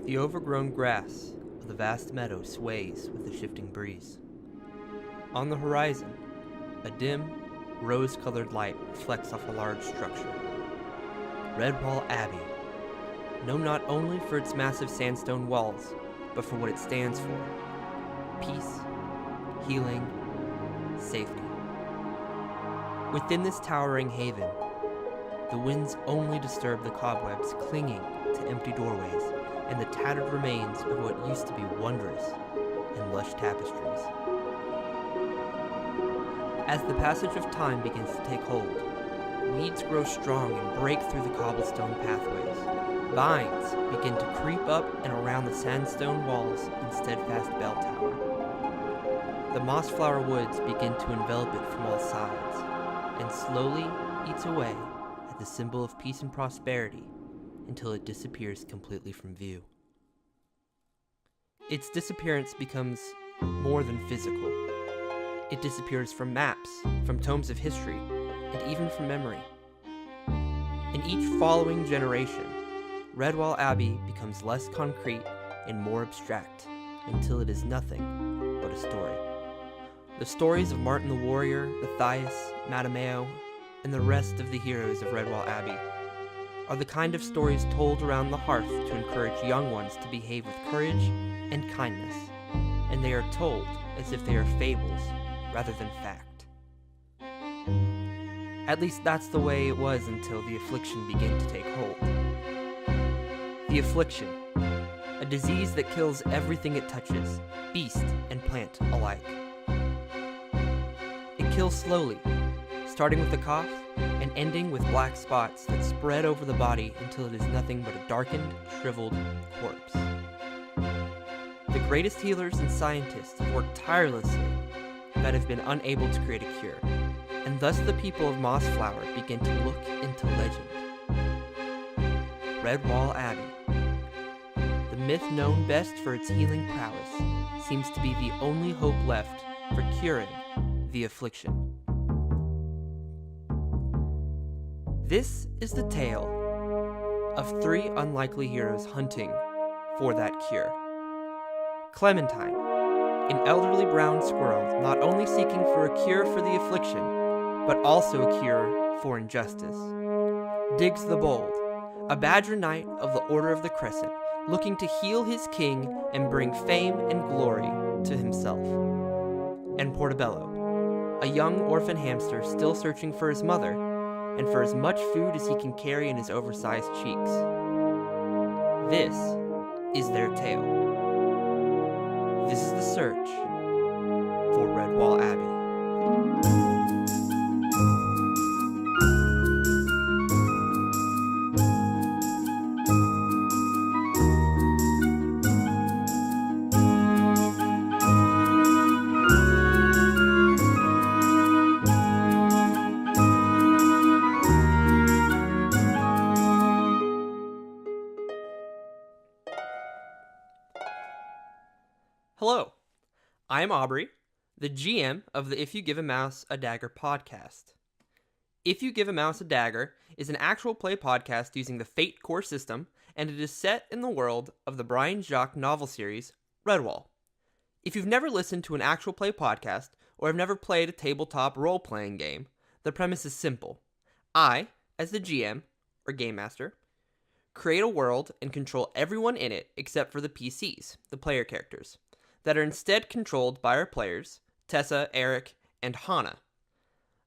The overgrown grass of the vast meadow sways with the shifting breeze. On the horizon, a dim, rose-colored light reflects off a large structure. Redwall Abbey, known not only for its massive sandstone walls, but for what it stands for: peace, healing, safety. Within this towering haven, the winds only disturb the cobwebs clinging to empty doorways and the tattered remains of what used to be wondrous and lush tapestries. As the passage of time begins to take hold, weeds grow strong and break through the cobblestone pathways. Vines begin to creep up and around the sandstone walls and steadfast bell tower. The mossflower woods begin to envelop it from all sides, and slowly eats away at the symbol of peace and prosperity until it disappears completely from view. Its disappearance becomes more than physical. It disappears from maps, from tomes of history, and even from memory. In each following generation, Redwall Abbey becomes less concrete and more abstract, until it is nothing but a story. The stories of Martin the Warrior, Matthias, Matameo, and the rest of the heroes of Redwall Abbey are the kind of stories told around the hearth to encourage young ones to behave with courage and kindness, and they are told as if they are fables rather than fact. At least that's the way it was until the affliction began to take hold. The affliction, a disease that kills everything it touches, beast and plant alike. It kills slowly, starting with a cough and ending with black spots that spread over the body until it is nothing but a darkened, shriveled corpse. The greatest healers and scientists have worked tirelessly but have been unable to create a cure, and thus the people of Mossflower begin to look into legend. Redwall Abbey, the myth known best for its healing prowess, seems to be the only hope left for curing the affliction. This is the tale of three unlikely heroes hunting for that cure. Clementine, an elderly brown squirrel not only seeking for a cure for the affliction, but also a cure for injustice. Diggs the Bold, a badger knight of the Order of the Crescent, looking to heal his king and bring fame and glory to himself. And Portobello, a young orphan hamster still searching for his mother and for as much food as he can carry in his oversized cheeks. This is their tale. This is the search for Redwall Abbey. Hello, I'm Aubrey, the GM of the If You Give a Mouse a Dagger podcast. If You Give a Mouse a Dagger is an actual play podcast using the Fate core system, and it is set in the world of the Brian Jacques novel series, Redwall. If you've never listened to an actual play podcast, or have never played a tabletop role-playing game, the premise is simple. I, as the GM, or Game Master, create a world and control everyone in it except for the PCs, the player characters, that are instead controlled by our players, Tessa, Eric, and Hannah.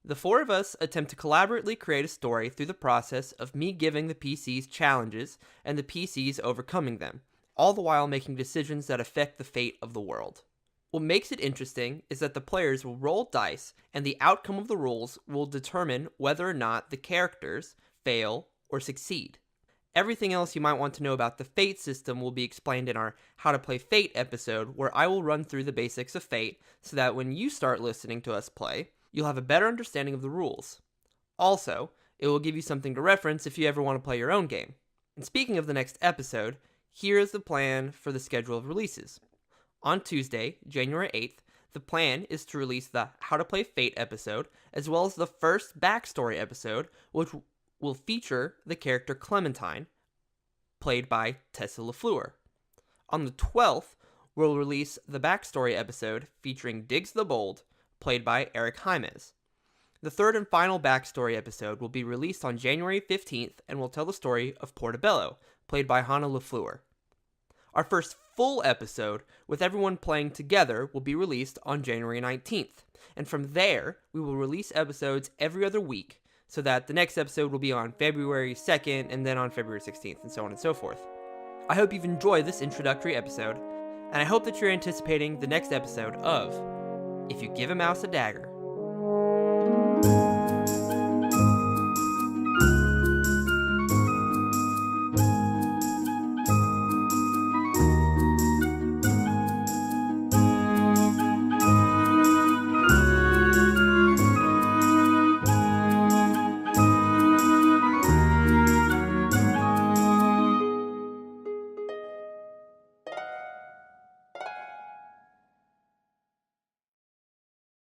The four of us attempt to collaboratively create a story through the process of me giving the PCs challenges and the PCs overcoming them, all the while making decisions that affect the fate of the world. What makes it interesting is that the players will roll dice, and the outcome of the rolls will determine whether or not the characters fail or succeed. Everything else you might want to know about the Fate system will be explained in our How to Play Fate episode, where I will run through the basics of Fate so that when you start listening to us play, you'll have a better understanding of the rules. Also, it will give you something to reference if you ever want to play your own game. And speaking of the next episode, here is the plan for the schedule of releases. On Tuesday, January 8th, the plan is to release the How to Play Fate episode, as well as the first backstory episode, which will feature the character Clementine, played by Tessa LaFleur. On the 12th, we'll release the backstory episode featuring Diggs the Bold, played by Eric Jaimes. The third and final backstory episode will be released on January 15th and will tell the story of Portobello, played by Hannah LaFleur. Our first full episode, with everyone playing together, will be released on January 19th, and from there, we will release episodes every other week, so that the next episode will be on February 2nd, and then on February 16th, and so on and so forth. I hope you've enjoyed this introductory episode, and I hope that you're anticipating the next episode of If You Give a Mouse a Dagger.